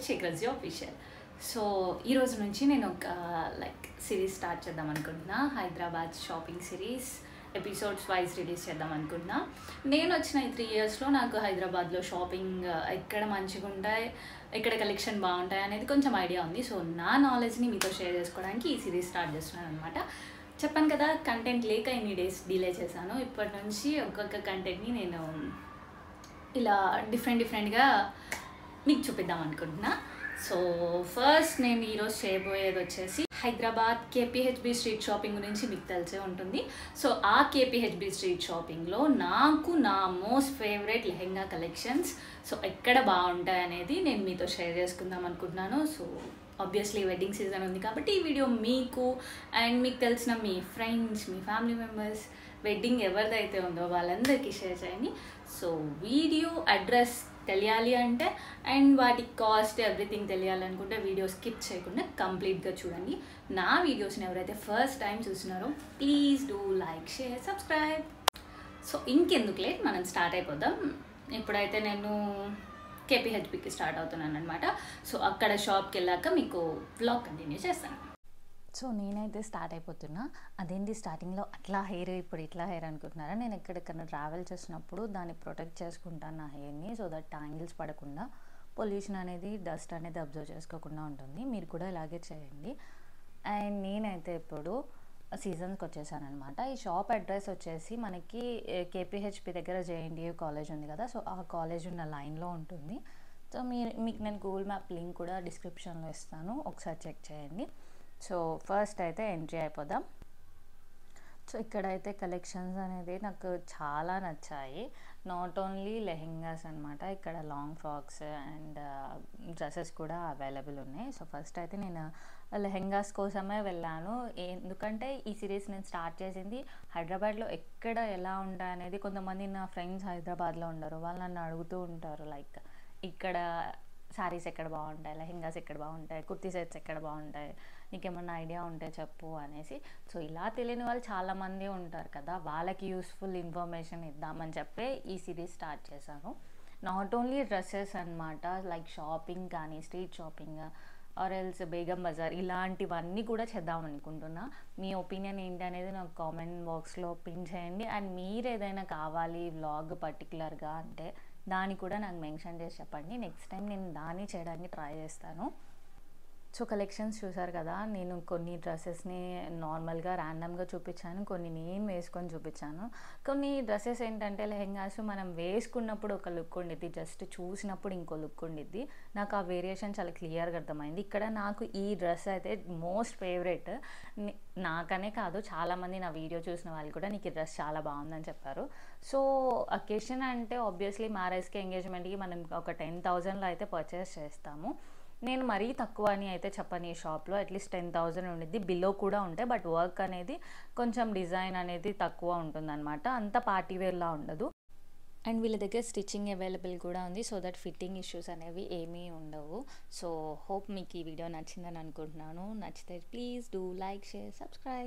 Shekharji official. So ఈరోజు నుంచి నేను ఒక సిరీస్ స్టార్ట్ చేద్దాం అనుకుంటున్నా. Hyderabad shopping series episodes wise release చేద్దాం అనుకుంటున్నా. నేను వచ్చిన ఈ 3 yearsలో నాకు హైదరాబాద్లో షాపింగ్ ఎక్కడ మంచిగా ఉంటాయి, ఎక్కడ కలెక్షన్ బాగుంటాయి అనేది కొంచెం ఐడియా ఉంది. సో నా నాలెడ్జ్ని మీతో షేర్ చేసుకోవడానికి ఈ సిరీస్ స్టార్ట్ చేస్తున్నాను అనమాట. చెప్పాను కదా, కంటెంట్ లేక ఇన్ని డేస్ డిలే చేశాను. ఇప్పటి నుంచి ఒక్కొక్క కంటెంట్ని నేను ఇలా డిఫరెంట్గా మీకు చూపిద్దాం అనుకుంటున్నా. సో ఫస్ట్ నేను ఈరోజు చేయబోయేది వచ్చేసి హైదరాబాద్ కేపీహెచ్బి స్ట్రీట్ షాపింగ్ గురించి మీకు తెలిసే ఉంటుంది. సో ఆ కేపీహెచ్బి స్ట్రీట్ షాపింగ్లో నాకు నా most favourite lehenga collections so ఎక్కడ బాగుంటాయి అనేది నేను మీతో షేర్ చేసుకుందాం అనుకుంటున్నాను. సో ఆబ్వియస్లీ వెడ్డింగ్ సీజన్ ఉంది కాబట్టి ఈ వీడియో మీకు అండ్ మీకు తెలిసిన మీ ఫ్రెండ్స్, మీ ఫ్యామిలీ మెంబర్స్ వెడ్డింగ్ ఎవరిదైతే ఉందో వాళ్ళందరికీ షేర్ చేయండి. సో వీడియో అడ్రస్ తెలియాలి అంటే అండ్ వాటి కాస్ట్ ఎవ్రీథింగ్ తెలియాలనుకుంటే వీడియో స్కిప్ చేయకుండా కంప్లీట్గా చూడండి. నా వీడియోస్ని ఎవరైతే ఫస్ట్ టైం చూస్తున్నారో please do like, share, subscribe. So ఇంకెందుకు లేట్, మనం స్టార్ట్ అయిపోదాం. ఇప్పుడైతే నేను కేపీహెచ్బికి స్టార్ట్ అవుతున్నాను అనమాట. సో అక్కడ షాప్కి వెళ్ళాక మీకు వ్లాగ్ కంటిన్యూ చేస్తాను. సో నేనైతే స్టార్ట్ అయిపోతున్నా. అదేంటి స్టార్టింగ్లో అట్లా హెయిర్ ఇప్పుడు ఇట్లా హెయిర్ అనుకుంటున్నారా? నేను ఎక్కడెక్కడ ట్రావెల్ చేసినప్పుడు దాన్ని ప్రొటెక్ట్ చేసుకుంటాను నా హెయిర్ని, సో దట్ ట్యాంగిల్స్ పడకుండా, పొల్యూషన్ అనేది, డస్ట్ అనేది అబ్జర్వ్ చేసుకోకుండా ఉంటుంది. మీరు కూడా ఇలాగే చేయండి. అండ్ నేనైతే ఇప్పుడు సీజన్స్కి వచ్చేసాను అనమాట. ఈ షాప్ అడ్రస్ వచ్చేసి మనకి కేపీహెచ్పి దగ్గర జేఎన్టీయూ కాలేజ్ ఉంది కదా, సో ఆ కాలేజ్ ఉన్న లైన్లో ఉంటుంది. సో మీకు నేను గూగుల్ మ్యాప్ లింక్ కూడా డిస్క్రిప్షన్లో ఇస్తాను, ఒకసారి చెక్ చేయండి. సో ఫస్ట్ అయితే ఎంట్రీ అయిపోదాం. సో ఇక్కడైతే కలెక్షన్స్ అనేది నాకు చాలా నచ్చాయి. నాట్ ఓన్లీ లెహెంగాస్ అనమాట, ఇక్కడ లాంగ్ ఫ్రాక్స్ అండ్ డ్రెస్సెస్ కూడా అవైలబుల్ ఉన్నాయి. సో ఫస్ట్ అయితే నేను లెహెంగాస్ కోసమే వెళ్ళాను. ఎందుకంటే ఈ సిరీస్ నేను స్టార్ట్ చేసింది హైదరాబాద్లో ఎక్కడ ఎలా ఉంటాయి అనేది. కొంతమంది నా ఫ్రెండ్స్ హైదరాబాద్లో ఉండరు, వాళ్ళు నన్ను అడుగుతూ ఉంటారు లైక్ ఇక్కడ శారీస్ ఎక్కడ బాగుంటాయి, లెహెంగాస్ ఎక్కడ బాగుంటాయి, కుర్తీ సెట్స్ ఎక్కడ బాగుంటాయి, నీకేమన్నా ఐడియా ఉంటే చెప్పు అనేసి. సో ఇలా తెలియని వాళ్ళు చాలామంది ఉంటారు కదా, వాళ్ళకి యూస్ఫుల్ ఇన్ఫర్మేషన్ ఇద్దామని చెప్పి ఈ సిరీస్ స్టార్ట్ చేశాను. నాట్ ఓన్లీ డ్రెస్సెస్ అనమాట, లైక్ షాపింగ్ కానీ, street shopping or else Begum Bazar ఇలాంటివన్నీ కూడా చేద్దాం అనుకుంటున్నా. మీ ఒపీనియన్ ఏంటి అనేది నాకు కామెంట్ బాక్స్లో పిన్ చేయండి. అండ్ మీరు ఏదైనా కావాలి వ్లాగ్ పర్టికులర్గా అంటే దాన్ని కూడా నాకు మెన్షన్ చేసి చెప్పండి. నెక్స్ట్ టైం నేను దాన్ని చేయడానికి ట్రై చేస్తాను. సో కలెక్షన్స్ చూసారు కదా, నేను కొన్ని డ్రెస్సెస్ని నార్మల్గా ర్యాండమ్గా చూపించాను, కొన్ని నేను వేసుకొని చూపించాను. కొన్ని డ్రెస్సెస్ ఏంటంటే లెహెంగాస్ మనం వేసుకున్నప్పుడు ఒక లుక్ ఉండిద్ది, జస్ట్ చూసినప్పుడు ఇంకో లుక్ ఉండిద్ది. నాకు ఆ వేరియేషన్ చాలా క్లియర్గా అర్థమైంది. ఇక్కడ నాకు ఈ డ్రెస్ అయితే మోస్ట్ ఫేవరెట్. నాకనే కాదు, చాలామంది నా వీడియో చూసిన వాళ్ళు కూడా నీకు ఈ డ్రెస్ చాలా బాగుందని చెప్పారు. సో అకేషన్ అంటే ఆబ్వియస్లీ మ్యారేజ్కి, ఎంగేజ్మెంట్కి మనం ఒక 10,000లో అయితే పర్చేస్ చేస్తాము. నేను మరీ తక్కువ అని అయితే చెప్పను, ఈ షాప్లో అట్లీస్ట్ 10,000 ఉండిద్ది, బిలో కూడా ఉంటాయి. బట్ వర్క్ అనేది కొంచెం డిజైన్ అనేది తక్కువ ఉంటుందన్నమాట, అంత పార్టీవేర్లా ఉండదు. అండ్ వీళ్ళ దగ్గర స్టిచ్చింగ్ అవైలబుల్ కూడా ఉంది, సో దట్ ఫిట్టింగ్ ఇష్యూస్ అనేవి ఏమీ ఉండవు. సో హోప్ మీకు ఈ వీడియో నచ్చిందని అనుకుంటున్నాను. నచ్చితే please do like, share, subscribe.